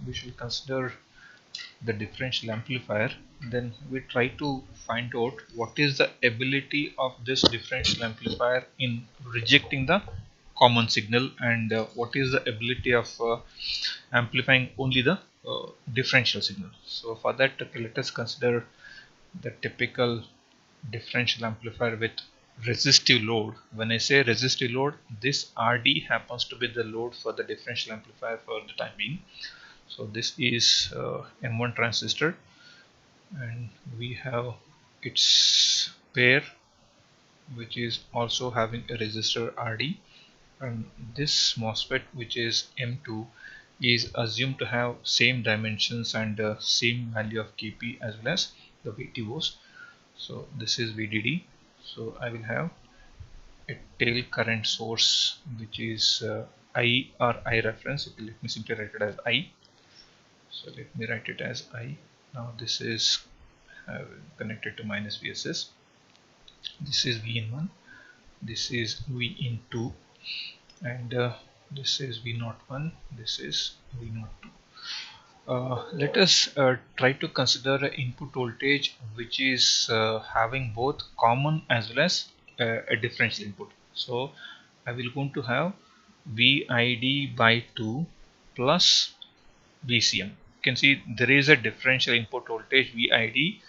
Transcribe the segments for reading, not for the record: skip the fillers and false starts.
we should consider the differential amplifier. Then we try to find out what is the ability of this differential amplifier in rejecting the common signal, and what is the ability of amplifying only the differential signal. So for that, okay, let us consider the typical differential amplifier with resistive load. When I say resistive load, this RD happens to be the load for the differential amplifier for the time being. So this is M1 transistor, and we have its pair which is also having a resistor RD, and this MOSFET, which is M2, is assumed to have same dimensions and same value of Kp as well as the VTOs. So this is VDD. So I will have a tail current source which is I or I reference. Okay, let me simply write it as I. So let me write it as I. Now this is connected to minus VSS. This is V in 1. This is V in 2. And this is V01. This is V02. Let us try to consider an input voltage which is having both common as well as a differential input. So I will going to have VID by 2 plus VCM. You can see there is a differential input voltage VID,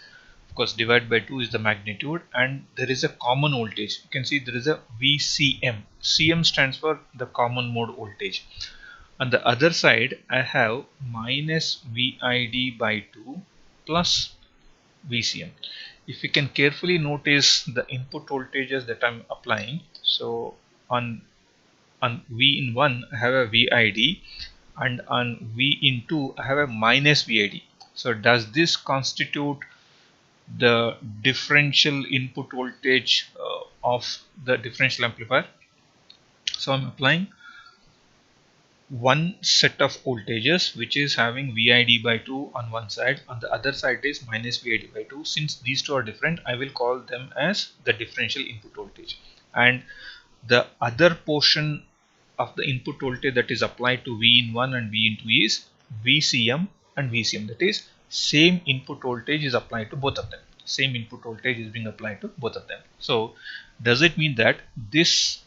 of course divided by 2 is the magnitude, and there is a common voltage. You can see there is a VCM. CM stands for the common mode voltage. On the other side, I have minus VID by 2 plus VCM. If you can carefully notice the input voltages that I'm applying, so on V in 1 I have a VID, and on V in 2 I have a minus VID. So does this constitute the differential input voltage of the differential amplifier? So I'm applying one set of voltages which is having VID by 2 on one side, on the other side is minus VID by 2. Since these two are different, I will call them as the differential input voltage, and the other portion of the input voltage that is applied to V in 1 and V in 2 is VCM and VCM. That is, same input voltage is applied to both of them. Same input voltage is being applied to both of them. So does it mean that this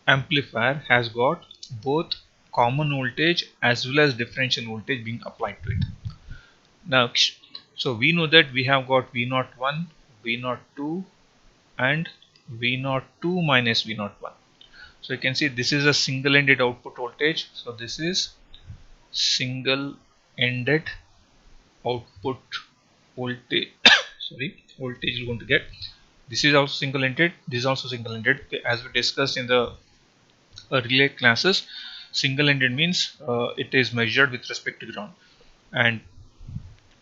amplifier has got both common voltage as well as differential voltage being applied to it? Now, so we know that we have got V01, V02 and V02 minus V01. So you can see this is a single-ended output voltage. So this is single-ended output voltage. Sorry, voltage you're going to get. This is also single-ended. This is also single-ended. Okay, as we discussed in the earlier classes, single-ended means it is measured with respect to ground. And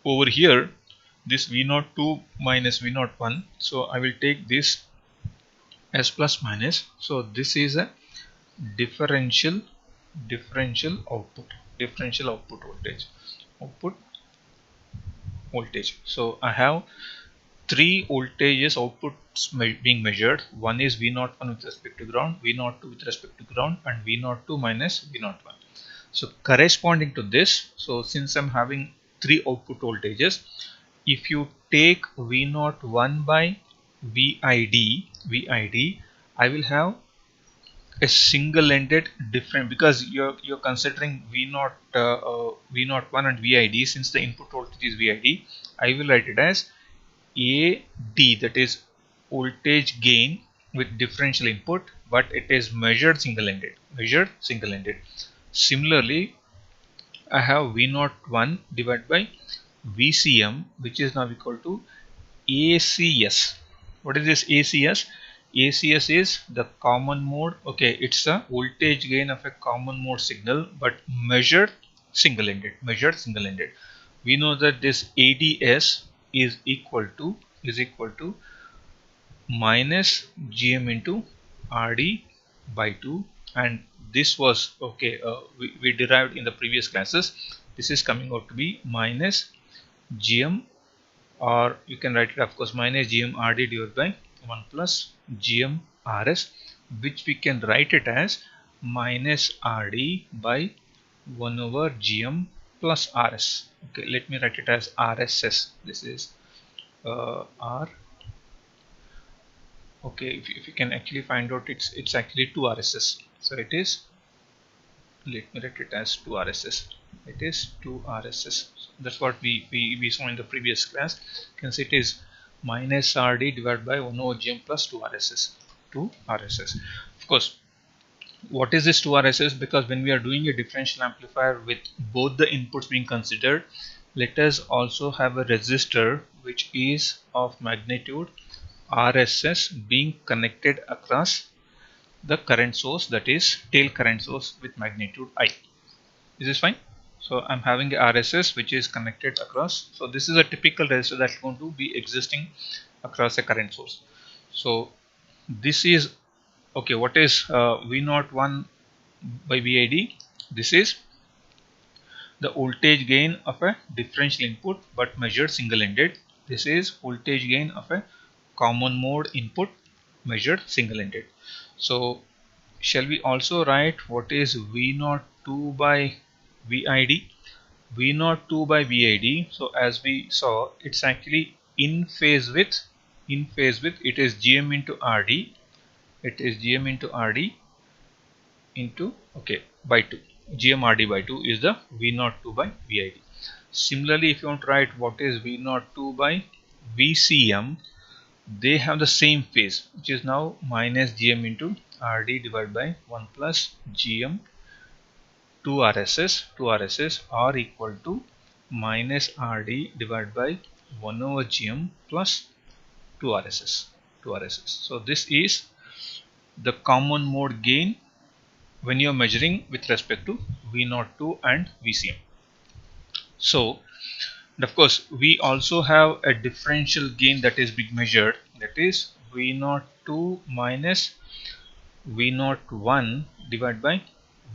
over here, this V02 minus V01. So I will take this as plus minus. So this is a differential output voltage. So I have three voltages outputs being measured. One is V01 with respect to ground, V02 with respect to ground, and V02 minus V01. So corresponding to this, so since I'm having three output voltages, if you take V01 by VID, I will have a single-ended different, because you're considering V01 and VID. Since the input voltage is VID, I will write it as AD, that is voltage gain with differential input, but it is measured single-ended. Similarly, I have V01 divided by VCM, which is now equal to ACS. What is this ACS? ACS is the common mode. Okay, it's a voltage gain of a common mode signal, but measured single-ended. We know that this ADS is equal to minus GM into RD by 2, and this was okay. We derived in the previous classes. This is coming out to be minus GM, or you can write it, of course, minus GM RD divided by 1 plus GM RS, which we can write it as minus RD by 1 over GM plus RS. Okay, let me write it as RSS. This is R. Okay, if you can actually find out, it's actually 2 RSS. So it is, let me write it as 2 RSS. It is 2 RSS. So that's what we saw in the previous class. You can see it is minus RD divided by 1 over GM plus 2 RSS. 2 RSS. Of course, what is this 2 RSS? Because when we are doing a differential amplifier with both the inputs being considered, let us also have a resistor which is of magnitude RSS being connected across the current source, that is tail current source with magnitude I. Is this fine? So I'm having a RSS which is connected across. So this is a typical resistor that's going to be existing across a current source. So this is okay. What is V01 by VID? This is the voltage gain of a differential input but measured single-ended. This is voltage gain of a common mode input measured single-ended. So shall we also write what is V02 by VID? V02 by VID, so as we saw, it's actually in phase with it is GM into RD. It is GM into RD into, okay, by 2. GMRD by 2 is the V02 by VID. Similarly, if you want to write what is V02 by VCM, they have the same phase, which is now minus GM into RD divided by 1 plus GM 2 RSS are equal to minus RD divided by 1 over GM plus 2 RSS. So this is the common mode gain when you are measuring with respect to V02 and VCM. So, and of course, we also have a differential gain that is being measured, that is V02 minus V01 divided by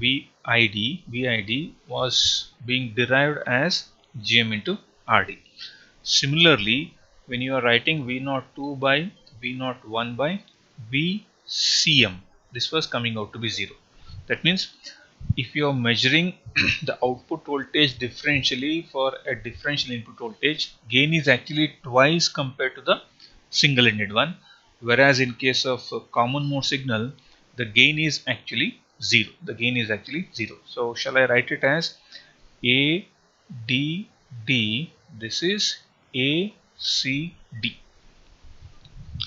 VID. VID was being derived as GM into RD. Similarly, when you are writing V02 by V01 by VCM, this was coming out to be 0. That means if you are measuring the output voltage differentially for a differential input voltage, gain is actually twice compared to the single-ended one, whereas in case of a common mode signal, the gain is actually 0. The gain is actually 0. So shall I write it as A D D? This is A C D.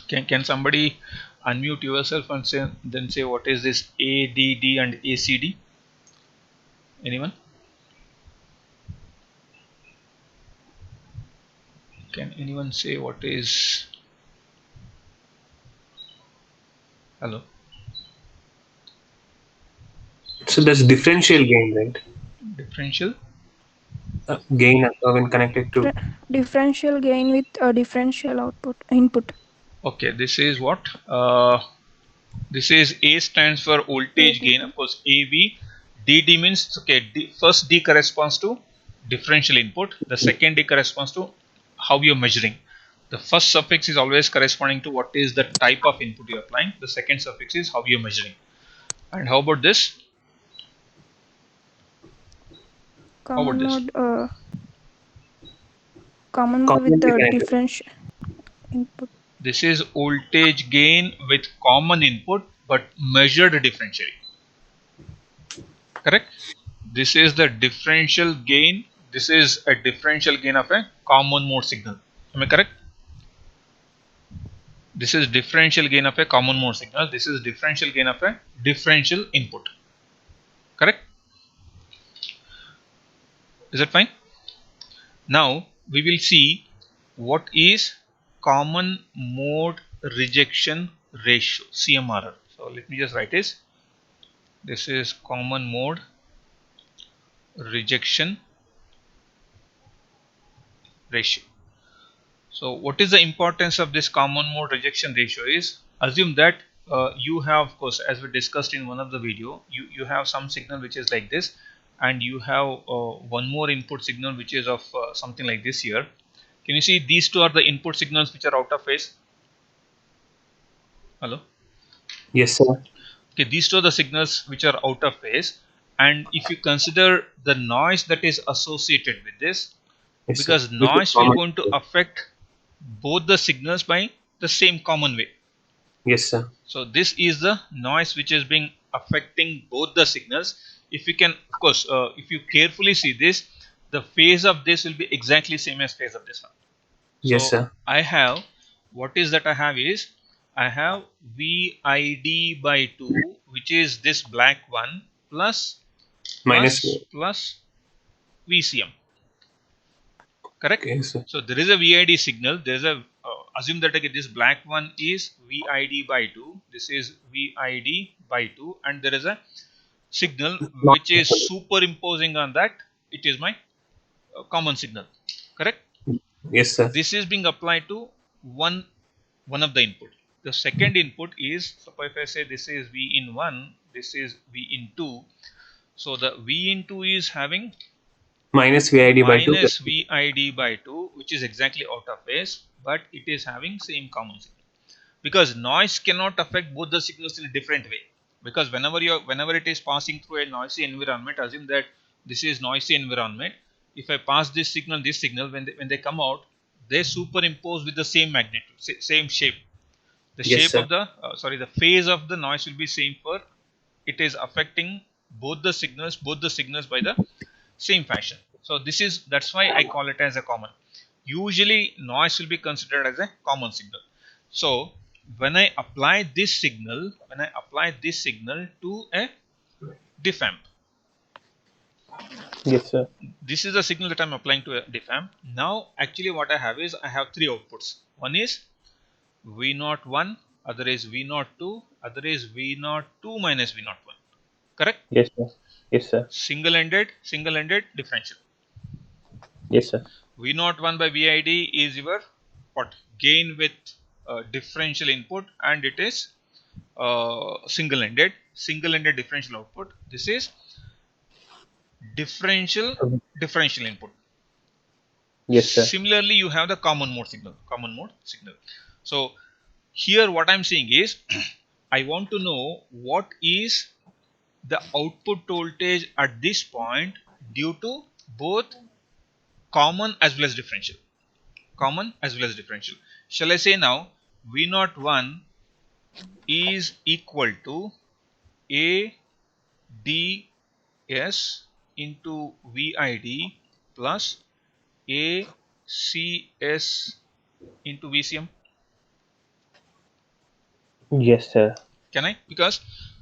Can somebody unmute yourself and say what is this ADD and ACD? Anyone? Can anyone say what is? Hello. So that's differential gain, right? Differential. Gain when connected to. Differential gain with a differential input. Okay, this is what? This is A stands for voltage gain. ADD. Of course, AV. DD means, okay, first D corresponds to differential input. The second D corresponds to how you're measuring. The first suffix is always corresponding to what is the type of input you're applying. The second suffix is how you're measuring. And how about this? How about Common this? mode. Common mode with Commonly the connected. differential input. This is voltage gain with common input but measured differentially. Correct? This is the differential gain. This is a differential gain of a common mode signal. Am I correct? This is differential gain of a common mode signal. This is differential gain of a differential input. Correct? Is that fine? Now we will see what is common mode rejection ratio, CMRR. So let me just write this. This is common mode rejection ratio. So what is the importance of this common mode rejection ratio is, assume that you have, of course, as we discussed in one of the video, you have some signal which is like this, and you have one more input signal which is of something like this here. Can you see these two are the input signals which are out of phase? Hello? Yes, sir. Okay, these two are the signals which are out of phase, and if you consider the noise that is associated with this, Yes, sir. because Which is noise will common. going to affect both the signals by the same common way. Yes, sir. So this is the noise which is being affecting both the signals. If you can, of course, if you carefully see this, the phase of this will be exactly same as phase of this one. Yes, So sir. I have, what is that I have is, I have VID by 2, which is this black one, plus Minus. VCM. Correct? Okay, sir. So there is a VID signal. There is a assume that okay, this black one is VID by 2. This is VID by 2, and there is a signal Not which is superimposing on that. It is my common signal. Correct? Yes, sir. This is being applied to one of the input. The second input is, suppose if I say this is V in 1, this is V in 2. So the V in 2 is having Minus VID by 2 plus. minus VID by 2, which is exactly out of phase, but it is having same common signal. Because noise cannot affect both the signals in a different way. Because whenever it is passing through a noisy environment, assume that this is noisy environment. If I pass this signal, when they come out, they superimpose with the same magnitude, same shape. The Yes, shape sir. of the the phase of the noise will be same for, it is affecting both the signals by the same fashion. So that's why I call it as a common. Usually noise will be considered as a common signal. So when I apply this signal to a diff amp, Yes, sir. this is the signal that I'm applying to a diff amp. Now actually what I have is, I have three outputs. One is V01, other is V02, other is V02 minus V01. Correct? Yes, sir. Yes, sir. Single-ended differential. Yes, sir. V01 by VID is your what? Gain with differential input, and it is single-ended differential output. This is differential input. Yes, sir. Similarly, you have the common mode signal. So here what I'm saying is, I want to know what is the output voltage at this point due to both common as well as differential. Shall I say now V01 is equal to ADS into VID plus ACS into VCM? Yes, sir. Can I? Because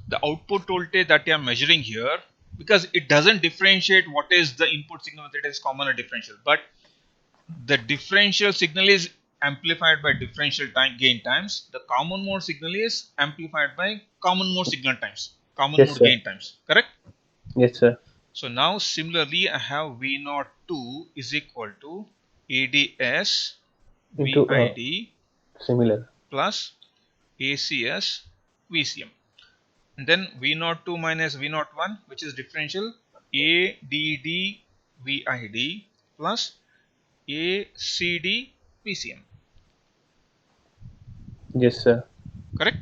the output voltage that I am measuring here, because it doesn't differentiate what is the input signal, whether it is common or differential, but the differential signal is amplified by differential gain times. The common mode signal is amplified by common mode signal times, common Yes, mode sir. gain times. Correct? Yes, sir. So now similarly, I have V02 is equal to ADS Into VID similar. plus ACS VCM. And then V02 minus V01, which is differential, ADD VID plus ACD VCM. Yes, sir. Correct?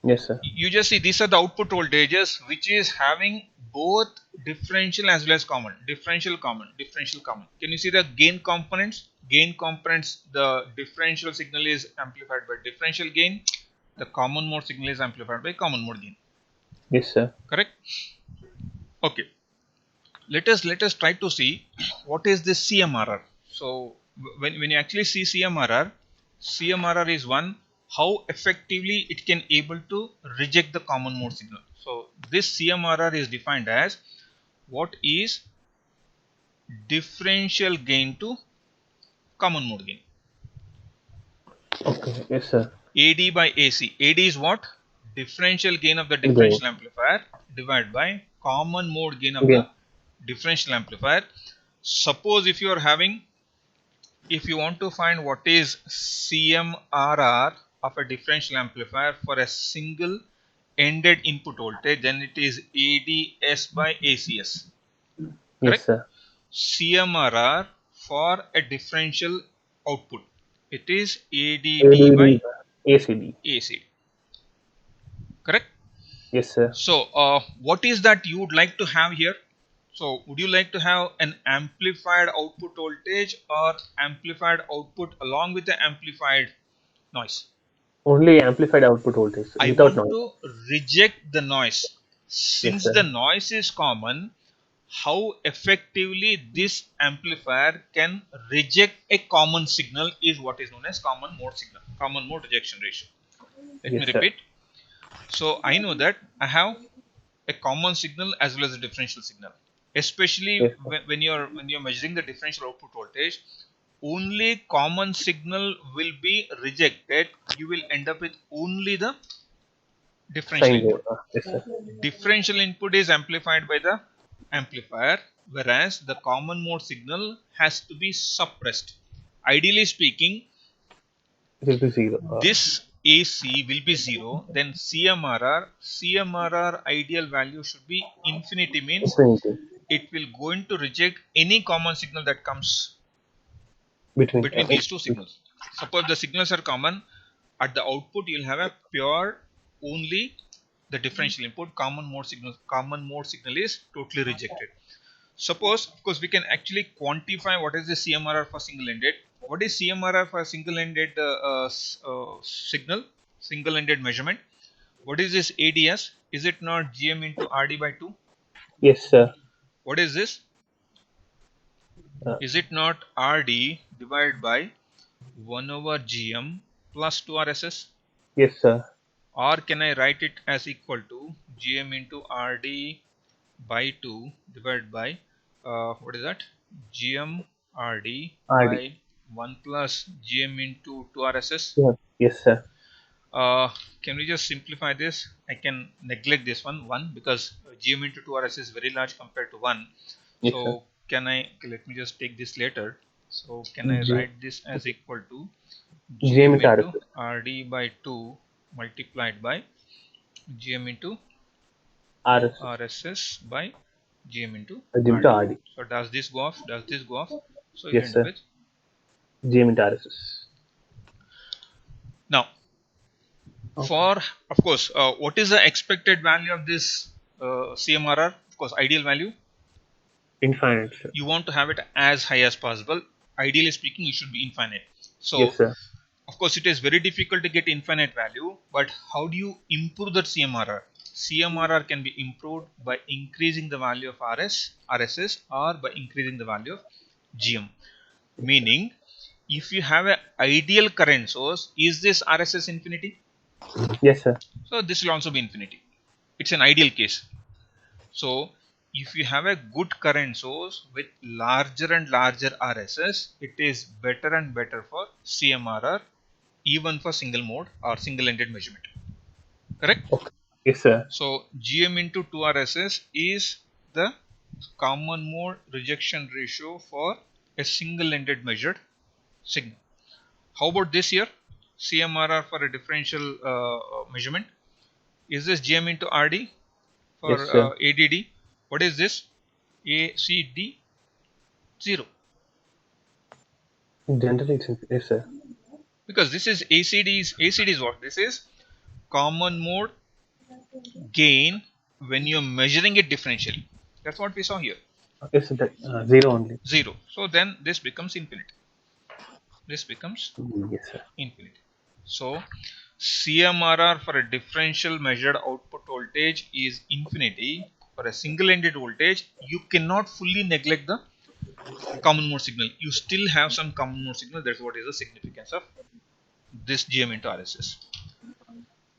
Yes, sir. You just see these are the output voltages which is having both differential as well as differential common. Can you see the gain components? The differential signal is amplified by differential gain, the common mode signal is amplified by common mode gain. Yes, sir. Correct? Okay, let us try to see what is this CMRR. So when you actually see CMRR is one, how effectively it can able to reject the common mode signal. So this CMRR is defined as what is differential gain to common mode gain. Okay. Yes, sir. AD by AC. AD is what? Differential gain of the Gain. differential amplifier divided by common mode gain of Gain. the differential amplifier. Suppose if you want to find what is CMRR of a differential amplifier for a single ended input voltage, then it is ADS by ACS. Yes, Correct? sir. CMRR for a differential output, it is ADD ADD by ACD. AC. Correct? Yes, sir. So what is that you would like to have here? So would you like to have an amplified output voltage or amplified output along with the amplified noise? Only amplified output voltage I without want noise. to reject the noise. Yes, Since the sir. noise is common, how effectively this amplifier can reject a common signal is what is known as common mode signal, common mode rejection ratio. Let me Yes, sir. repeat. So I know that I have a common signal as well as a differential signal. Especially Yes, sir. when you're measuring the differential output voltage, only common signal will be rejected. You will end up with only the differential Sine wave. input. Yes, sir. Differential input is amplified by the amplifier, whereas the common mode signal has to be suppressed. Ideally speaking, It will be zero. this AC will be 0, then CMRR ideal value should be infinity, means Infinity it will going to reject any common signal that comes between between these two signals. Suppose the signals are common, at the output you'll have a pure only the differential input. Common mode signal is totally rejected. Suppose, of course, we can actually quantify what is the CMRR for single-ended. What is CMRR for single-ended signal, single-ended measurement? What is this ADS? Is it not GM into RD by 2? Yes, sir. What is this? Uh, Is it not RD divided by 1 over GM plus 2 RSS? yes, sir. Or can I write it as equal to GM into RD by 2 divided by what is that, GM RD RD. by 1 plus GM into 2 RSS. Yeah. Yes, sir. uh, can we just simplify this? I can neglect this one because GM into 2 RSS is very large compared to 1. Yes, sir. So can I, okay, let me just take this later. So can I G write this as equal to GM GM into into RSS. RD by 2 multiplied by GM into RSS. RSS by GM into GM to RD. RD. So does this go off? Does this go off? So you Yes, end up sir. with. GM into RSS. Now, Okay. for, of course, what is the expected value of this CMRR? Of course, ideal value. Infinite, sir. You want to have it as high as possible. Ideally speaking, it should be infinite. Yes, So, sir. of course, it is very difficult to get infinite value, but how do you improve that CMRR? CMRR can be improved by increasing the value of RSS, or by increasing the value of GM. Meaning, if you have an ideal current source, is this RSS infinity? Yes, sir. So this will also be infinity. It's an ideal case. So if you have a good current source with larger and larger RSS, it is better and better for CMRR, even for single mode or single ended measurement. Correct? Okay. Yes, sir. So GM into 2 RSS is the common mode rejection ratio for a single ended measured signal. How about this here? CMRR for a differential measurement. Is this GM into RD for Yes, sir. ADD? What is this? ACD 0. Generally, yes, sir. Because this is ACD is what? This is common mode gain when you're measuring it differentially. That's what we saw here. Yes, sir. That, zero only. 0. So then this becomes infinite. This becomes Yes, sir. infinite. So CMRR for a differential measured output voltage is infinity. For a single ended voltage, you cannot fully neglect the common mode signal. You still have some common mode signal. That's what is the significance of this GM into RSS.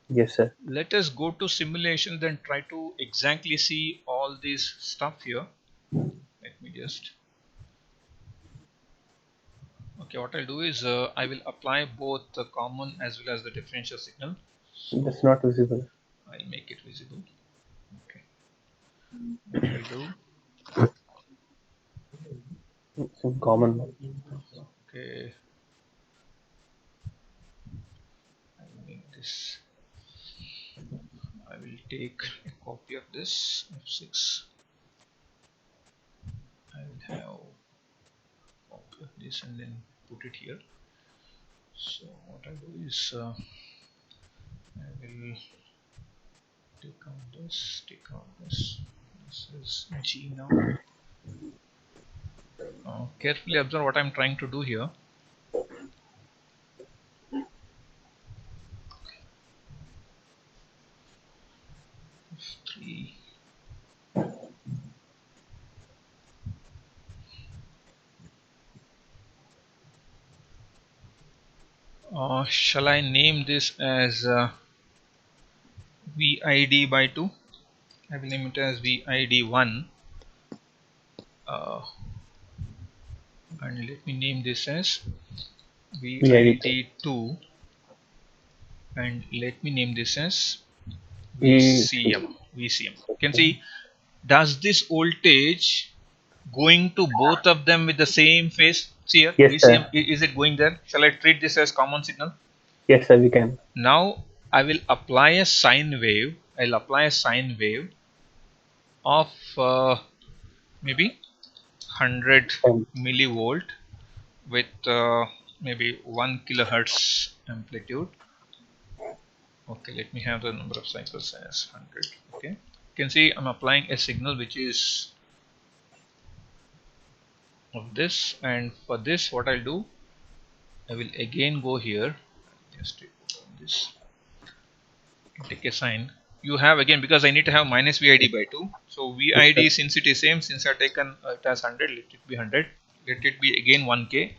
Yes, sir. Let us go to simulation, then try to exactly see all this stuff here. Let me just, okay, what I'll do is I will apply both the common as well as the differential signal. That's So not visible. I'll make it visible. Okay, what I'll do, It's in common mode. okay, I'll make this, I will take a copy of this F6. I will have a copy of this and then put it here. So what I'll do is I will take out this, take out this. This is G now. Carefully observe what I'm trying to do here. F3. Shall I name this as VID by 2? I will name it as VID1. And let me name this as VID2. VID2, and let me name this as VC. VCM. VCM. You can see, does this voltage going to both of them with the same phase? See here, Yes, VCM, sir. is it going there? Shall I treat this as common signal? Yes, sir. We can. Now I will apply a sine wave. I'll apply a sine wave of maybe 100 millivolt with maybe 1 kilohertz amplitude. Okay, let me have the number of cycles as 100. Okay, you can see I'm applying a signal which is of this, and for this what I'll do, I will again go here, just take this, take a sign. You have again, because I need to have minus VID by 2, so Yes, sir. VID, since it is same, since I've taken it as 100, let it be 100, let it be again 1k.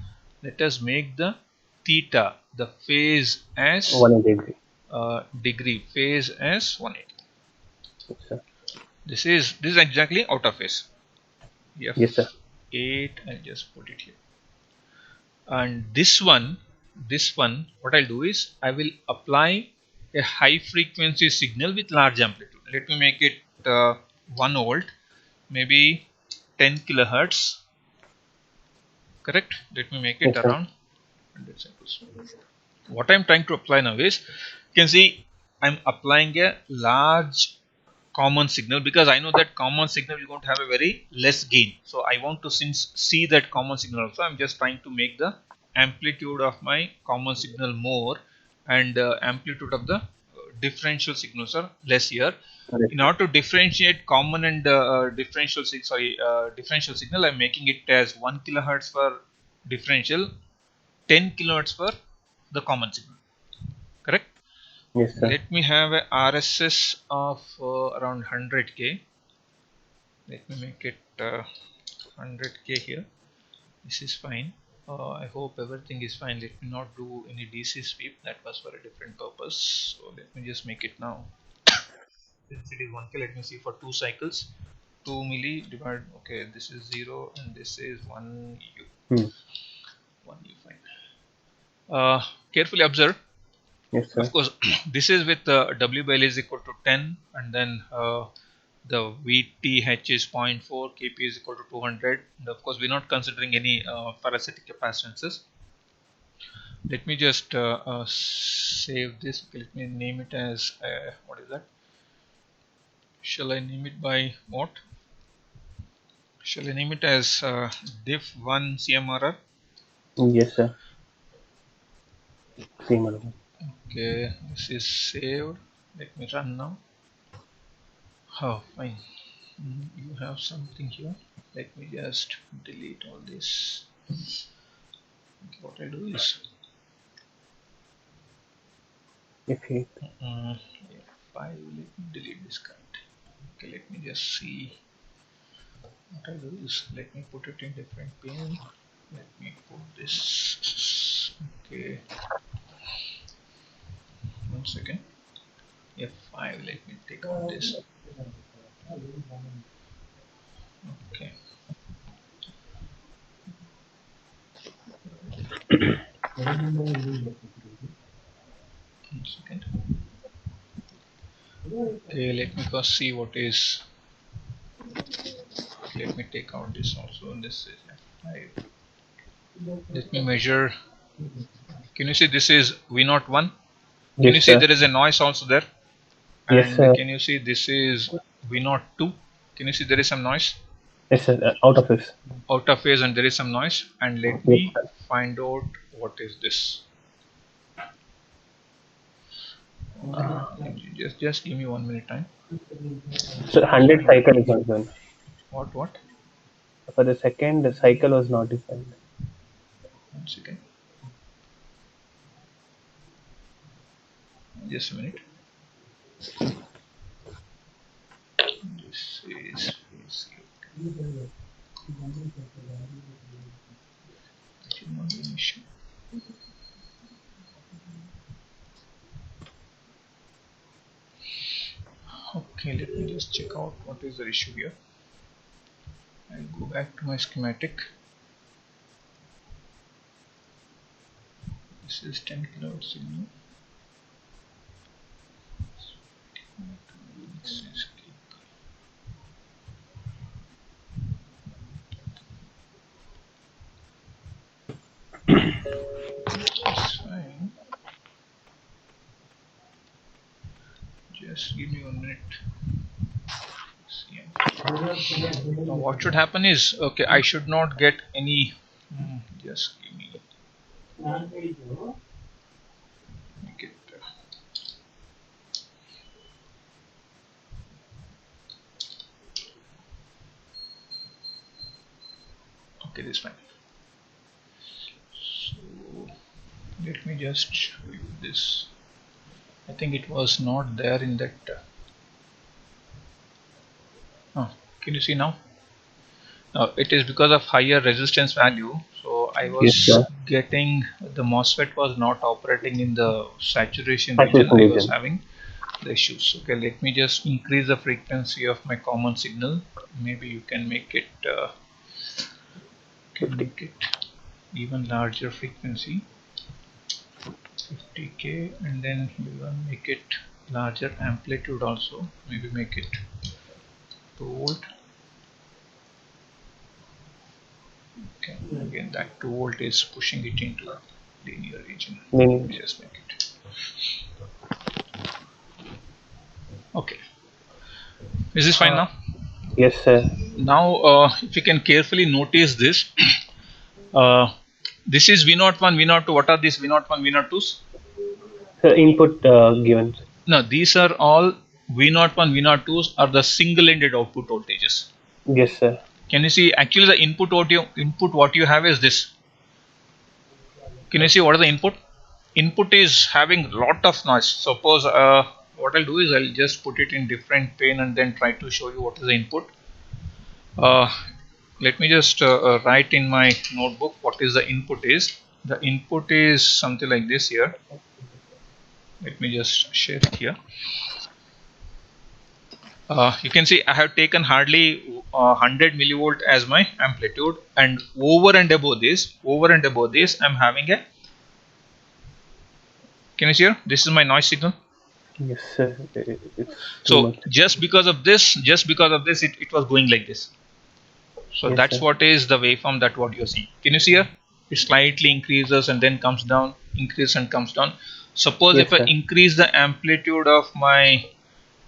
Let us make the theta, the phase as 180 degree. degree, phase as 180. Yes, sir. This is exactly out of phase. Yes, sir. F8, I'll just put it here. And this one, what I'll do is I will apply a high frequency signal with large amplitude. Let me make it 1 volt, maybe 10 kilohertz. Correct? Let me make it Yes, sir. around 100 cycles. What I'm trying to apply now is, you can see I'm applying a large common signal, because I know that common signal is going to have a very less gain. So I want to see that common signal also. I'm just trying to make the amplitude of my common signal more, and amplitude of the differential signals are less here. Yes, In sir. order to differentiate common and differential signal, I'm making it as 1 kilohertz for differential, 10 kilohertz for the common signal. Correct? Yes, sir. Let me have a RSS of around 100k. Let me make it 100k here. This is fine. I hope everything is fine. Let me not do any DC sweep. That was for a different purpose. So let me just make it now. Since it is 1k, let me see for 2 cycles. 2 milli divided. Okay, this is 0 and this is 1u. Hmm. 1u, fine. Carefully observe. Yes, Of sir. course, this is with W by L is equal to 10, and then the VTH is 0.4, Kp is equal to 200, and of course we're not considering any parasitic capacitances. Let me just save this. Okay, let me name it as what is that? Shall I name it by what? Shall I name it as Diff1 CMRR? Yes, sir. Same one. Okay, this is saved. Let me run now. Oh, fine. You have something here. Let me just delete all this. Okay, what I do is F8. F5. Let me delete this kind. Okay, let me just see. What I do is, let me put it in different pane. Let me put this. Okay, 1 second. F5. Let me take out this. Okay, 1 second. Okay, let me first see what is. Let me take out this also. This is F5. Let me measure. Can you see this is V01? Can you Yes, see sir. there is a noise also there? Yes, And sir. can you see this is V02? Can you see there is some noise? Yes, sir. Out of this. Out of phase, and there is some noise. And let Yes, me sir. find out what is this. Just give me 1 minute time. So 100 cycle is not given. What? For the second, the cycle was not defined. 1 second. Just a minute. This is not an issue. Okay, let me just check out what is the issue here. I'll go back to my schematic. This is 10 kilowatt signal. This is fine. Just give me 1 minute. Now what should happen is, okay, I should not get any. Just give me. Make it. Okay, this is fine. So let me just show you this. I think it was not there in that. Can you see now? It is because of higher resistance value. So I Yes, was sir. getting the MOSFET was not operating in the saturation region. Saturation I was region. having the issues. Okay, let me just increase the frequency of my common signal. Maybe you can make it 50. Even larger frequency, 50k, and then you can make it larger amplitude also. Maybe make it 2 volt. Okay, again that 2 volt is pushing it into linear region. Let me just make it. Okay, is this fine now? Yes, sir. Now if you can carefully notice this, this is V01, V02. What are these V01, V02s? So input given. No, these are all V01, V02s are the single-ended output voltages. Yes, sir. Can you see? Actually, the input what you have is this. Can you see what is the input? Input is having lot of noise. Suppose what I'll do is I'll just put it in different pane and then try to show you what is the input. Let me just write in my notebook what is the input is. The input is something like this here. Let me just share it here. You can see I have taken hardly 100 millivolt as my amplitude, and over and above this I'm having a, can you see here, this is my noise signal. Yes, sir. It's too So much. just because of this it was going like this. So Yes, that's sir. what is the waveform that what you're seeing. Can you see here? It slightly increases and then comes down, increases and comes down. Suppose Yes, if I sir. increase the amplitude of my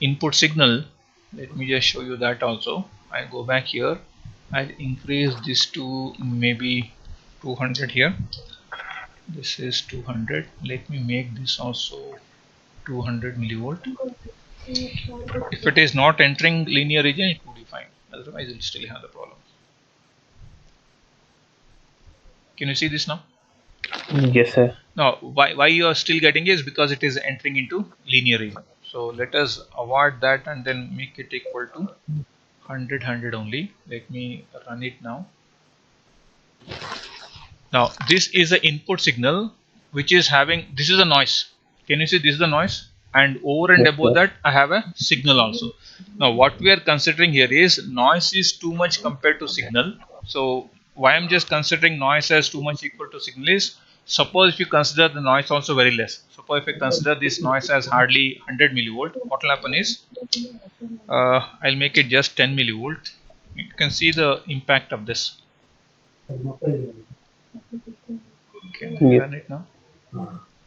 input signal, let me just show you that also. I'll go back here. I'll increase this to maybe 200 here. This is 200. Let me make this also 200 millivolt. If it is not entering linear region, it would be fine. Otherwise, it will still have the problem. Can you see this now? Yes, sir. Now, why you are still getting it is because it is entering into linear region. So let us avoid that and then make it equal to 100 only. Let me run it now. Now this is the input signal which is having, this is a noise. Can you see this is the noise? And over and Yes, above sir. that I have a signal also. Now what we are considering here is noise is too much compared to signal. So why I'm just considering noise as too much equal to signal is, suppose if you consider the noise also very less. Suppose if I consider this noise as hardly 100 millivolt, what will happen is I'll make it just 10 millivolt. You can see the impact of this. Can I Yes. run it now?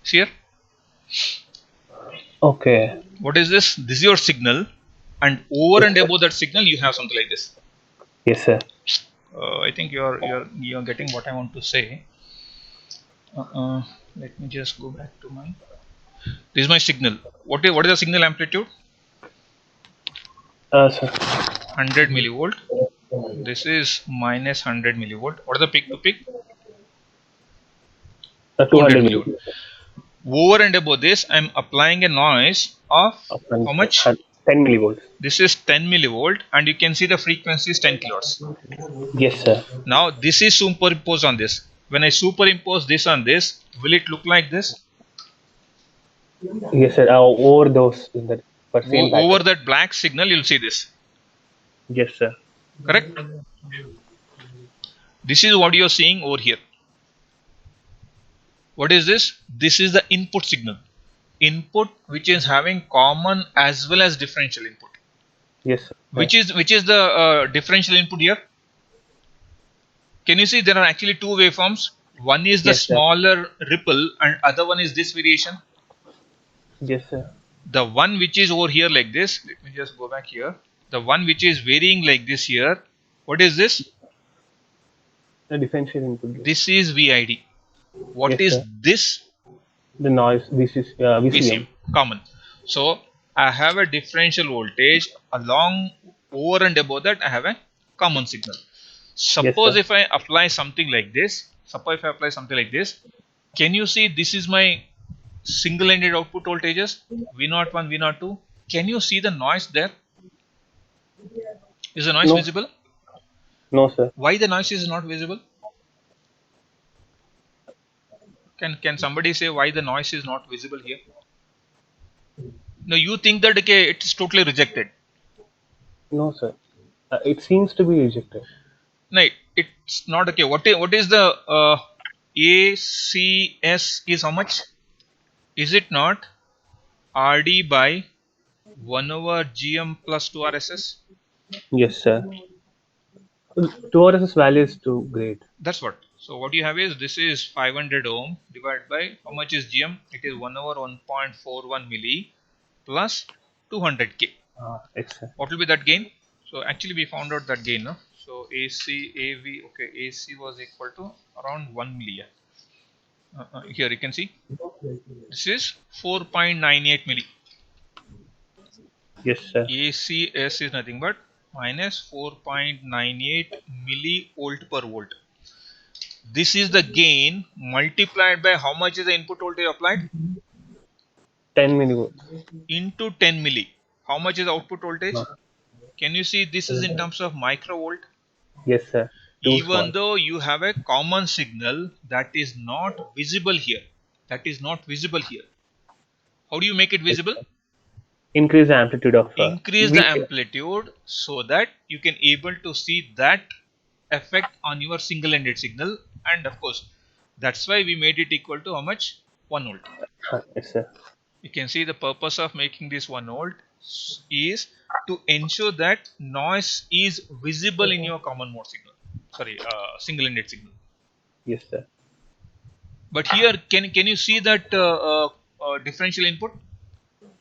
See here? Okay. What is this? This is your signal, and over Yes, and sir. above that signal you have something like this. Yes, sir. I think you're getting what I want to say. Let me just go back to mine. This is my signal. What is the signal amplitude? Sir. 100 millivolt. This is minus 100 millivolt. What is the peak to peak? 200 200 millivolt. millivolts. Over and above this, I am applying a noise of how much? 10 millivolts. This is 10 millivolt, and you can see the frequency is 10 kilohertz. Yes, sir. Now this is superimposed on this. When I superimpose this on this, will it look like this? Yes, sir. Over those in the same Over pattern. that black signal, you'll see this. Yes, sir. Correct? This is what you're seeing over here. What is this? This is the input signal. Input which is having common as well as differential input. Yes, sir. Which is the differential input here? Can you see there are actually two waveforms? One is the Yes, sir. smaller ripple and other one is this variation. Yes, sir. The one which is over here like this, let me just go back here. The one which is varying like this here, what is this? The differential input gain. This is VID. What Yes, is sir. this? The noise. This is VCM, VCM. common. So I have a differential voltage along over and above that I have a common signal. Yes, Suppose sir. if I apply something like this, can you see this is my single-ended output voltages V01, V02? Can you see the noise there? Is the noise No. visible? No, sir. Why the noise is not visible? Can somebody say why the noise is not visible here? No, you think that okay, it is totally rejected. No, sir. It seems to be rejected. No, it's not okay. What is the ACS is how much? Is it not RD by 1 over GM plus 2 RSS? Yes, sir. 2 RSS value is too great. That's what. So what you have is this is 500 ohm divided by how much is GM? It is 1 over 1.41 milli plus 200k. Yes, sir. What will be that gain? So actually we found out that gain. No? So AV, okay, AC was equal to around 1 milli. Here you can see this is 4.98 milli. Yes, sir. ACS is nothing but minus 4.98 millivolt per volt. This is the gain multiplied by how much is the input voltage applied? 10 millivolts. Into 10 milli. How much is the output voltage? Uh, Can you see this is in terms of microvolt? yes, sir. Too Even small. though you have a common signal that is not visible here. How do you make it Yes, visible? sir. Increase the amplitude of Increase the amplitude so that you can able to see that effect on your single-ended signal, and of course that's why we made it equal to how much? 1 volt. Yes, sir. You can see the purpose of making this 1 volt is to ensure that noise is visible in your common mode signal, sorry, single-ended signal. Yes, sir. But here can you see that differential input?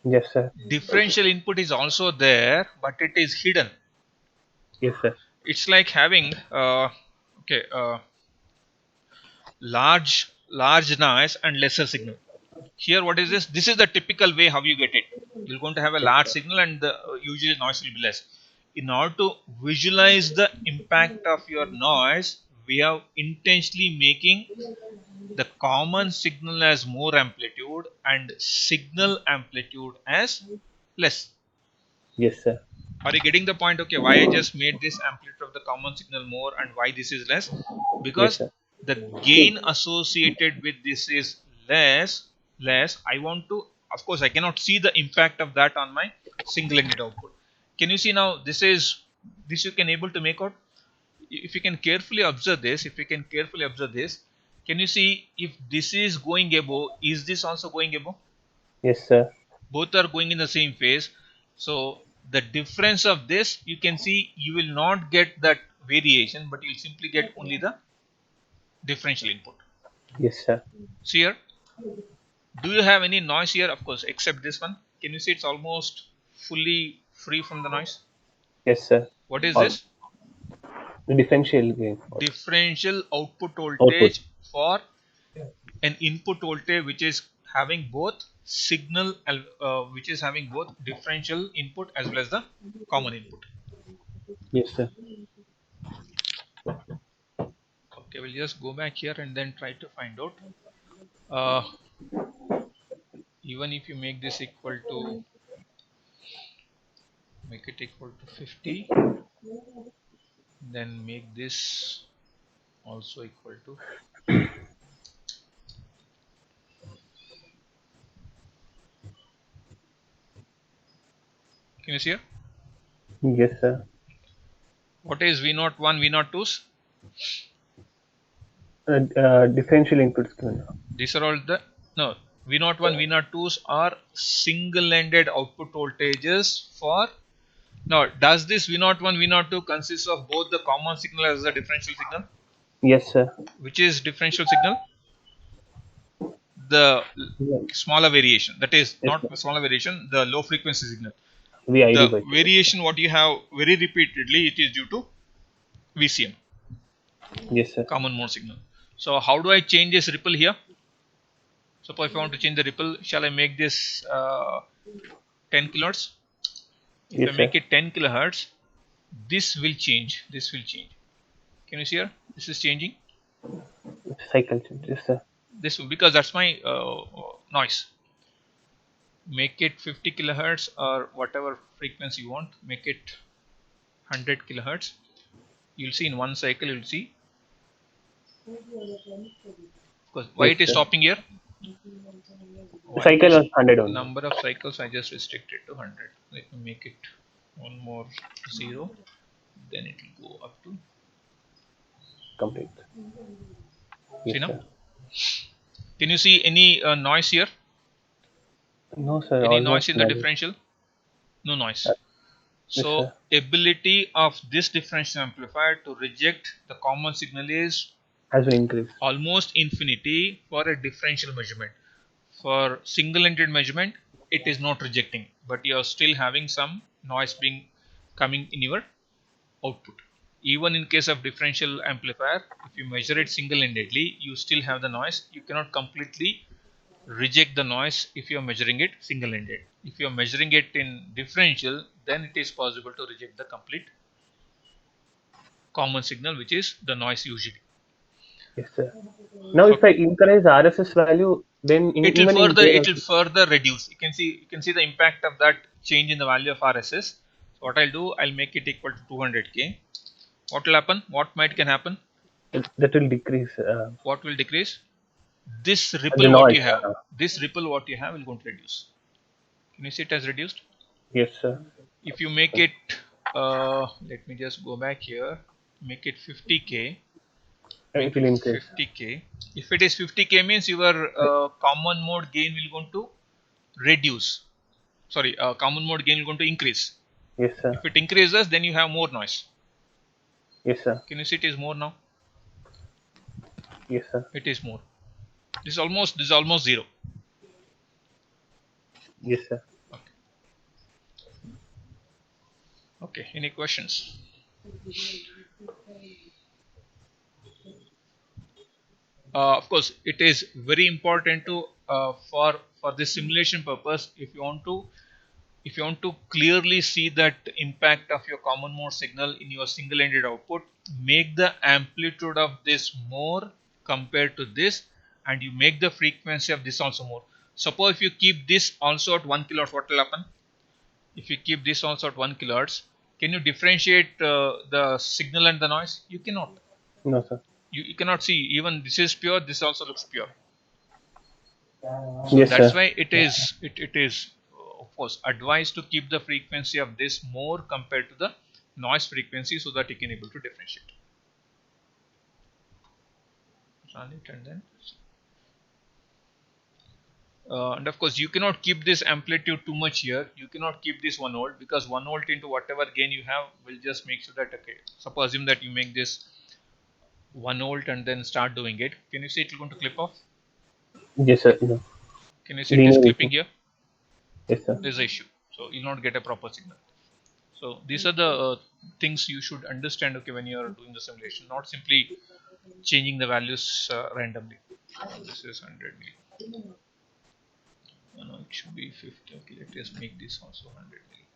Yes, sir. Differential input is also there, but it is hidden. Yes, sir. It's like having okay, large noise and lesser signal. Here what is this? This is the typical way how you get it. You're going to have a Yes, large sir. signal and the usually noise will be less. In order to visualize the impact of your noise, we have intentionally making the common signal as more amplitude and signal amplitude as less. Yes, sir. Are you getting the point? Okay, why I just made this amplitude of the common signal more and why this is less? Yes, Because sir. the gain associated with this is less. I want to, of course I cannot see the impact of that on my single-ended output. Can you see now this you can able to make out? If you can carefully observe this, can you see if this is going above, is this also going above? Yes, sir. Both are going in the same phase. So the difference of this, you can see you will not get that variation, but you'll simply get only the differential input. Yes, sir. See here, do you have any noise here? Of course, except this one. Can you see it's almost fully free from the noise? Yes, sir. What is All this? the differential gain. Differential output Output. voltage for an input voltage which is having both signal, which is having both differential input as well as the common input. Yes, sir. Okay, we'll just go back here and then try to find out. Uh, even if you make this equal to, make it equal to 50, then make this also equal to, can you see here? Yes, sir. What is V01, V02s? Differential inputs given. These are all the, no, V01, V02s are single-ended output voltages for, now does this V01, V02 consist of both the common signal as the differential signal? Yes, sir. Which is differential signal? The Yeah. smaller variation, that is Yes, not sir. smaller variation, the low frequency signal. VID The by 2. variation what you have very repeatedly, it is due to VCM, Yes, sir. common mode signal. So how do I change this ripple here? Suppose if I want to change the ripple, shall I make this 10 kilohertz? If I Yes, sir. make it 10 kilohertz, this will change. This will change. Can you see here? This is changing. Cycle change. Yes, sir. This will, because that's my noise. Make it 50 kilohertz or whatever frequency you want. Make it 100 kilohertz. You'll see in one cycle. You'll see, because why Yes, it is sir. stopping here? The Why it cycle is was 100 only. number of cycles? I just restricted to 100. Let me make it one more 0. Then it will go up to. Complete. See Yes, now? sir. Can you see any noise here? No, sir. Any noise Almost in the none. differential? No Uh, noise. yes, So sir. ability of this differential amplifier to reject the common signal is Has been increased. almost infinity for a differential measurement. For single-ended measurement, it is not rejecting, but you are still having some noise being coming in your output. Even in case of differential amplifier, if you measure it single-endedly, you still have the noise. You cannot completely reject the noise if you are measuring it single-ended. If you are measuring it in differential, then it is possible to reject the complete common signal, which is the noise usually. Yes, sir. Now, if I Okay. increase RSS value, then even in gain It will also. further reduce. You can see the impact of that change in the value of RSS. So what I'll do, I'll make it equal to 200k. What will happen? What might can happen? That will decrease What will decrease? This the ripple what noise. you have, this ripple what you have will going to reduce. Can you see it has reduced? Yes, sir. If you make it, let me just go back here, make it 50k, It make will it increase. 50k. If it is 50k means your common mode gain will going to reduce. Sorry, common mode gain will going to increase. Yes, sir. If it increases, then you have more noise. Yes, sir. Can you see it is more now? Yes, sir. It is more. This is almost 0. Yes, sir. Okay. Okay. Any questions? Of course, it is very important to for this simulation purpose. If you want to clearly see that impact of your common mode signal in your single-ended output, make the amplitude of this more compared to this, and you make the frequency of this also more. Suppose if you keep this also at 1 kilohertz, what will happen? If you keep this also at 1 kilohertz, can you differentiate the signal and the noise? You cannot. No, sir. You cannot see, even this is pure, this also looks pure. So Yes, that's sir. why it is of course advised to keep the frequency of this more compared to the noise frequency, so that you can able to differentiate. Run it and then and of course you cannot keep this amplitude too much here. You cannot keep this 1 volt, because 1 volt into whatever gain you have will just make sure that, okay, suppose assume that you make this 1 volt and then start doing it. Can you see it will going to clip off? Yes, sir. No. Can you see it is Linear clipping issue. here? Yes, sir. There's an issue, so you'll not get a proper signal. So these are the things you should understand, okay, when you are doing the simulation, not simply changing the values randomly. This is 100 milli. No, it should be 50. Okay, let us make this also 100 milli.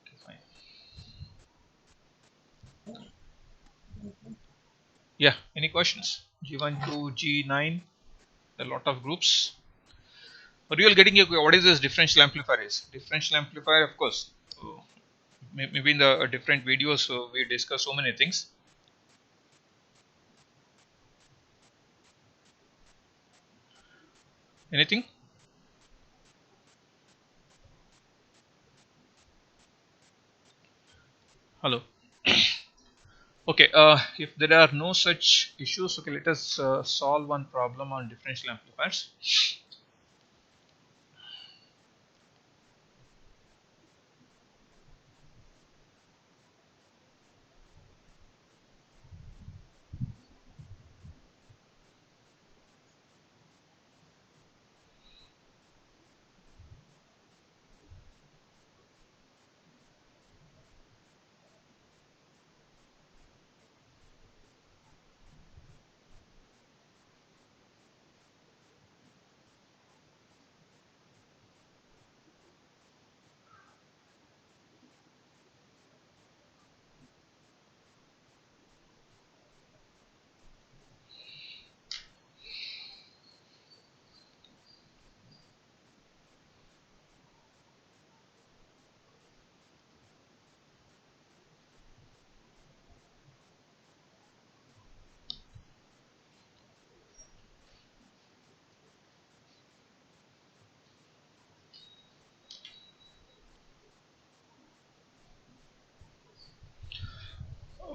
Okay, fine. Yeah, any questions? G1 to G9, a lot of groups. Are you all getting what is this differential amplifier is? Differential amplifier, of course. Maybe in the different videos we discuss so many things. Anything? Hello. Okay, if there are no such issues, okay, let us solve one problem on differential amplifiers.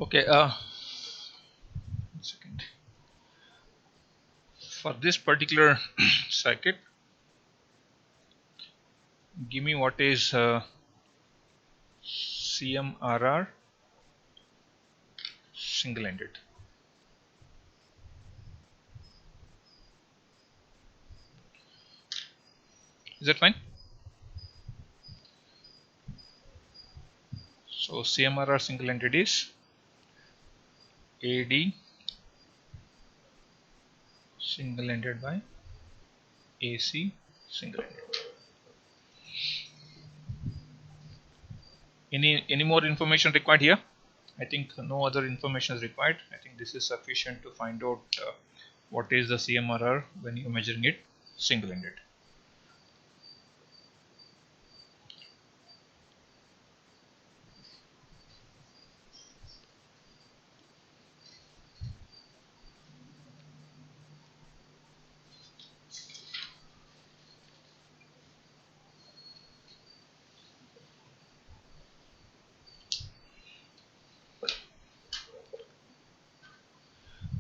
Okay, 1 second. For this particular circuit, give me what is CMRR single-ended. Is that fine? So CMRR single-ended is AD single-ended by AC single-ended. Any more information required here? I think no other information is required. I think this is sufficient to find out what is the CMRR when you're measuring it single-ended.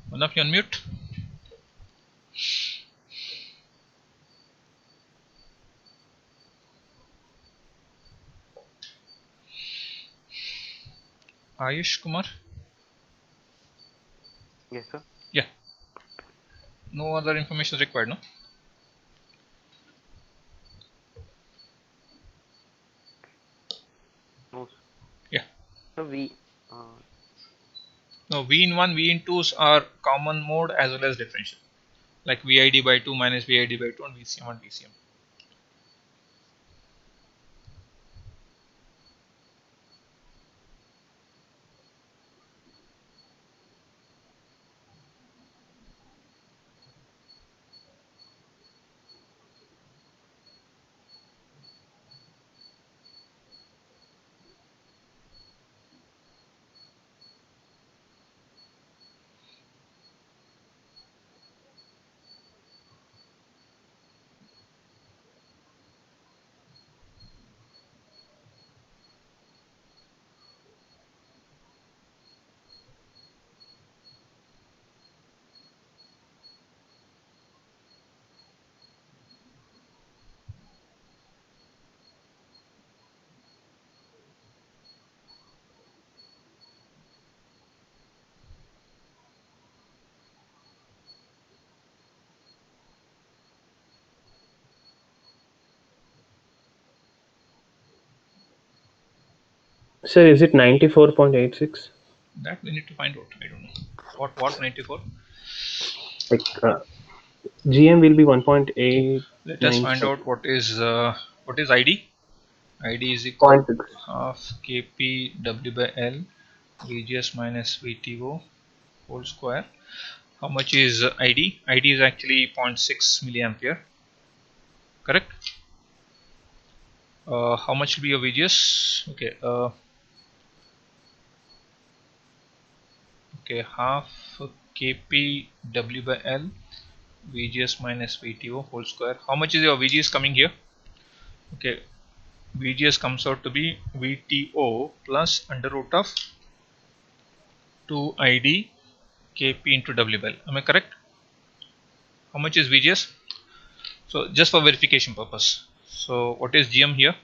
One of you unmute. Ayush Kumar. Yes, sir. Yeah. No other information is required, no? No, sir. Yeah. So uh, No, V in 1, V in 2s are common mode as well as differential. Like VID by 2 minus VID by 2 and VCM and VCM. Sir, is it 94.86? That we need to find out. I don't know. What 94? Like GM will be 1.897. Let us find out what is ID. ID is equal to 0.6. half Kp W by L VGS minus VTO whole square. How much is ID? ID is actually 0.6 milliampere. Correct? How much will be your VGS? Okay. Okay, half Kp W by L VGS minus VTO whole square. How much is your VGS coming here? Okay, VGS comes out to be VTO plus under root of 2 ID Kp into W by L. Am I correct? How much is VGS? So just for verification purpose. So what is GM here?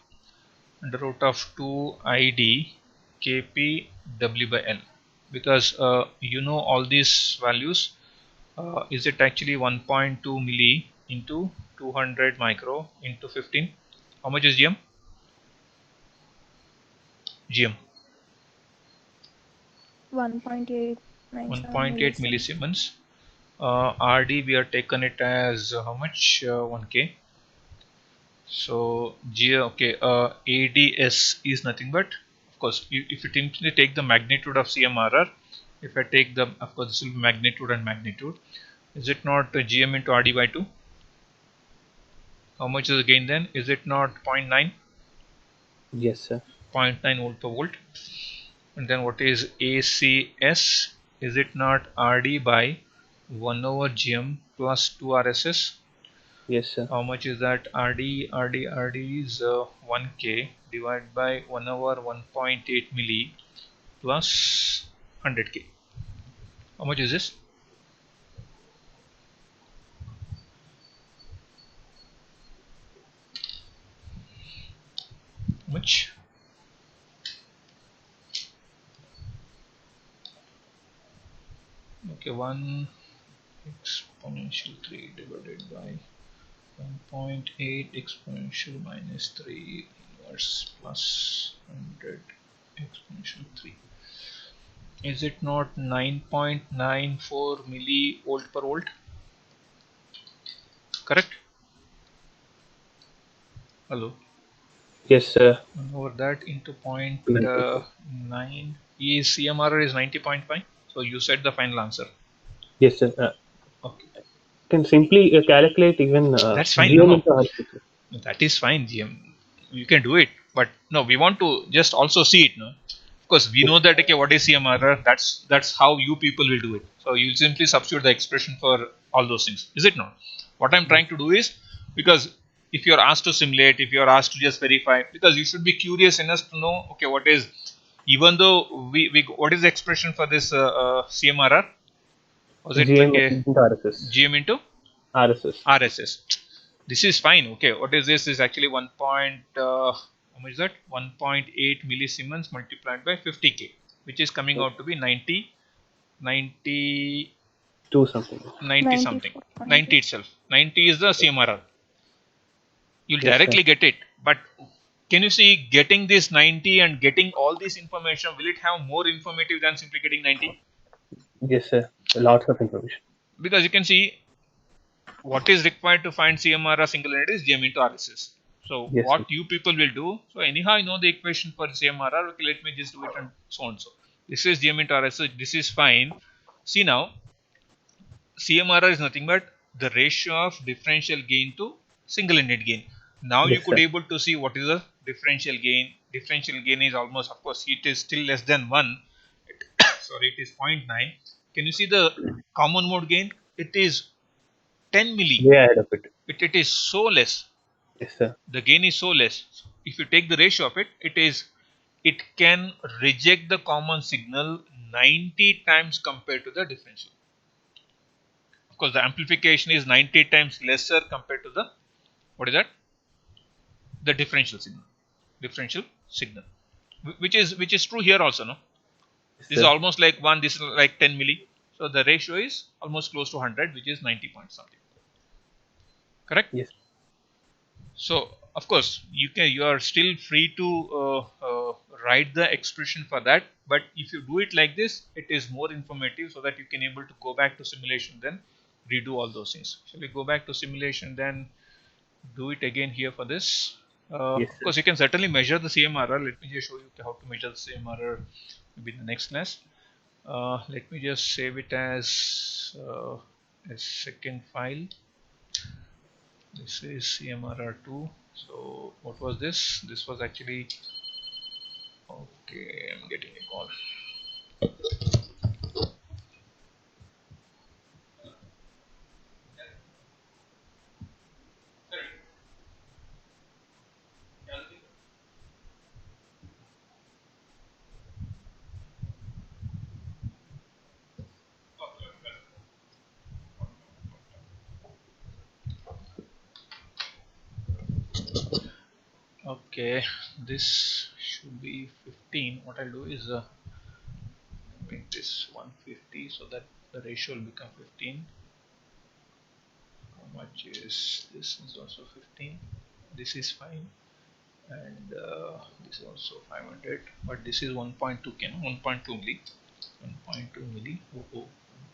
Under root of 2 ID Kp W by L. Because you know all these values. Is it actually 1.2 milli into 200 micro into 15? How much is GM? GM 1.897 1.8 millisiemens. millisiemens. RD we are taken it as how much? 1K. So G, okay, ADS is nothing but, of course, if you simply take the magnitude of CMRR, if I take the, of course, this will be magnitude and magnitude. Is it not GM into RD by 2? How much is the gain then? Is it not 0.9? Yes, sir. 0.9 volt per volt. And then what is ACS? Is it not RD by 1 over GM plus 2 RSS? Yes, sir. How much is that? RD is 1K divided by 1 over 1.8 milli plus 100K. How much is this? How much? Okay, 1 exponential 3 divided by 1.8 exponential minus 3 inverse plus 100 exponential 3. Is it not 9.94 millivolt per volt? Correct? Hello. Yes, sir. 1 over that into Ninety-four. 0.9 is CMRR is 90.5. So you said the final answer. Yes, sir. Okay, Can simply calculate even that's fine. No, GM no, into RC, sir. that is fine, GM. You can do it, but no, we want to just also see it. No, of course, we Yes, know that okay, what is CMRR? That's how you people will do it. So you simply substitute the expression for all those things. Is it not? What I'm yes, trying to do is because if you're asked to simulate, if you're asked to just verify, because you should be curious enough to know okay, what is even though we what is the expression for this CMRR? Was it GM like a into RSS. GM into RSS. RSS? This is fine. Okay, what is this? Is actually 1. How much is that? 1.8 millisiemens multiplied by 50K, which is coming out to be 90, 90, Do something. 90 something. 90 94.8. itself. 90 is the CMRR. You'll Yes, sir. directly get it. But can you see getting this 90 and getting all this information, will it have more informative than simply getting 90? Yes, sir. Lots of information. Because you can see what is required to find CMRR single unit is GM into RSS. So Yes, sir. what you people will do, so anyhow I know the equation for CMRR, okay, let me just do it and so on so. This is GM into RSS, this is fine. See now, CMRR is nothing but the ratio of differential gain to single unit gain. Now you Yes, could sir. able to see what is the differential gain. Differential gain is almost, of course, it is still less than 1. Sorry, it is 0.9. Can you see the common mode gain? It is 10 milli. Way ahead of it. It is so less. Yes, sir. The gain is so less. If you take the ratio of it, it can reject the common signal 90 times compared to the differential. Of course, the amplification is 90 times lesser compared to the what is that? The differential signal. Differential signal, which is true here also. No, Yes, this is sir. almost like 1. This is like 10 milli. So the ratio is almost close to 100, which is 90 point something. Correct. Yes. So of course you are still free to write the expression for that, but if you do it like this, it is more informative so that you can able to go back to simulation then redo all those things. Shall we go back to simulation, then do it again here for this? Yes, Of sir. course, you can certainly measure the CMRR. Let me just show you how to measure the CMRR maybe in the next class. Let me just save it as a second file. This is CMRR2. So what was this? This was actually, okay, I'm getting a call. Okay, this should be 15. What I'll do is make this 150 so that the ratio will become 15. How much is this? Is also 15. This is fine, and this is also 500. But this is 1.2. Can 1.2 milli? 1.2 milli. Oh,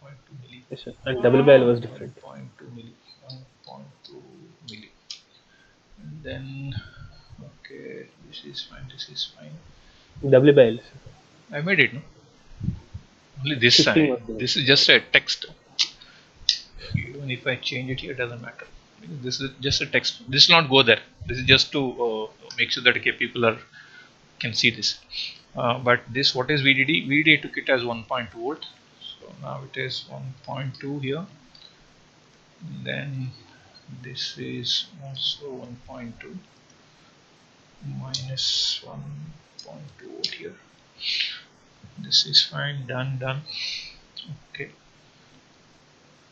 1.2 milli. Yes, sir. And WBL was different. 1.2 milli. 1.2 milli. And then, okay, this is fine. This is fine. WBL, sir. I made it, no? Only this 15 side. was given. This is just a text. Even if I change it here, it doesn't matter. This is just a text. This will not go there. This is just to make sure that okay, people can see this. But this, what is VDD? VDD took it as 1.2 volt. So now it is 1.2 here. Then this is also 1.2 minus 1.2 volt here. This is fine. Done. Okay.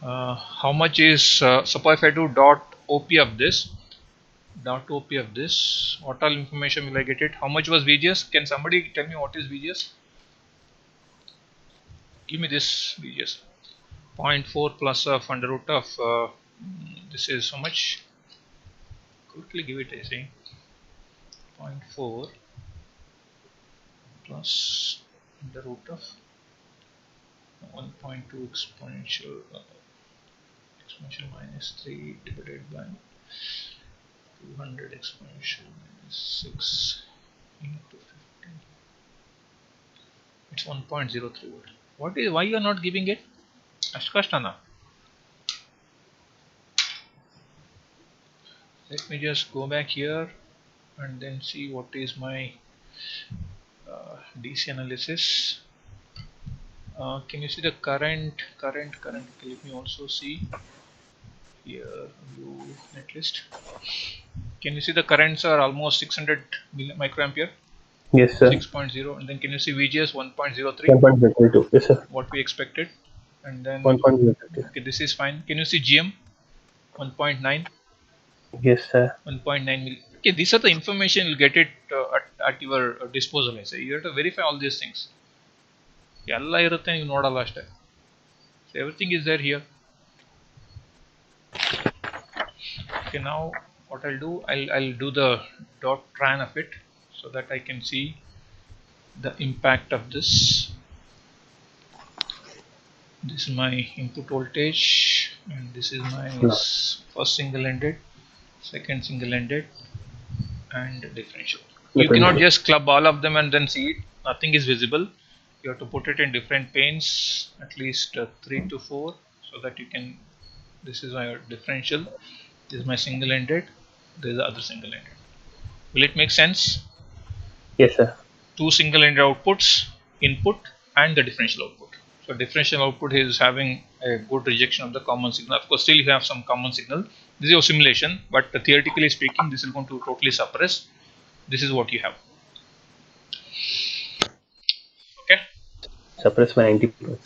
How much is suppose if I do dot op of this, what all information will I get it? How much was VGS? Can somebody tell me what is VGS? Give me this VGS. 0.4 plus of under root of this is how much? Quickly give it a say. 0.4 plus under root of 1.2 exponential minus 3 divided by 200 exponential minus 6 into 15. It's 1.03 volt. What is, why you are not giving it? Ashkashtana. Let me just go back here and then see what is my DC analysis. Can you see the current? Let me also see here view netlist. Can you see the currents are almost 600 microampere? Yes, sir. 6.0, and then can you see VGS 1.03? 1.02. Yes, sir. What we expected, and then 1.02. okay, this is fine. Can you see GM 1.9? Yes, sir. 1.9 milli. Okay, these are the information you'll get it at your disposal. I say you have to verify all these things. ಎಲ್ಲ ಇರುತ್ತೆ ನೀವು ನೋಡಲ್ಲ ಅಷ್ಟೇ. So everything is there here. Okay, now what I'll do, I'll do the dot tran of it so that I can see the impact of this. This is my input voltage, and this is my No. first single ended, second single ended, and differential. You Differential. cannot just club all of them and then see it. Nothing is visible. You have to put it in different panes, at least 3 to 4, so that you can. This is my differential. This is my single ended. This is the other single ended. Will it make sense? Yes, sir. Two single ended outputs, input, and the differential output. So differential output is having a good rejection of the common signal. Of course, still you have some common signal. This is your simulation, but theoretically speaking, this is going to totally suppress. This is what you have. Okay. Suppressed by 90%.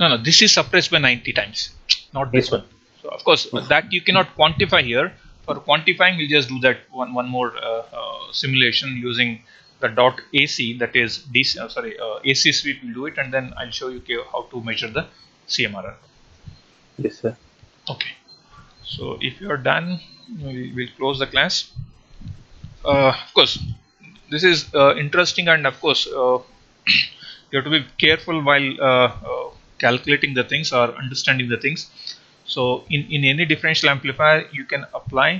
No, this is suppressed by 90 times, not this Yes, sir. one. So of course Yes. that you cannot quantify here. For quantifying, we'll just do that one more simulation using the dot AC, that is DC, AC sweep. We'll do it, and then I'll show you how to measure the CMRR. Yes, sir. Okay. So if you are done, we'll close the class. Of course, this is interesting, and of course, you have to be careful while calculating the things or understanding the things. So in any differential amplifier, you can apply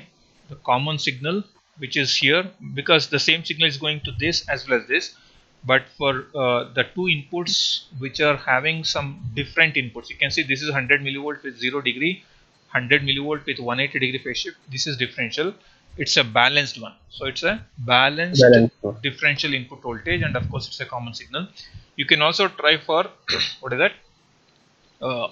the common signal, which is here, because the same signal is going to this as well as this. But for the two inputs which are having some different inputs, you can see this is 100 millivolt with 0 degree, 100 millivolt with 180 degree phase shift. This is differential. It's a balanced one. So it's a balanced Balance one. differential input voltage, and of course it's a common signal. You can also try for what is that?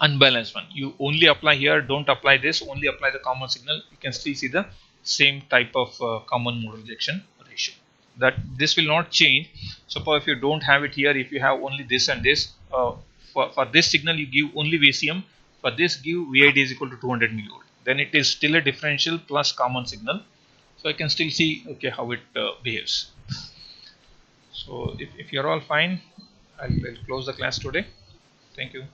Unbalanced one. You only apply here, don't apply this, only apply the common signal. You can still see the same type of common mode rejection ratio. That this will not change. Suppose if you don't have it here, if you have only this and this, for this signal you give only VCM, for this give VID is equal to 200 millivolt. Then it is still a differential plus common signal. So I can still see okay how it behaves. So if you're all fine, I'll close the class today. Thank you.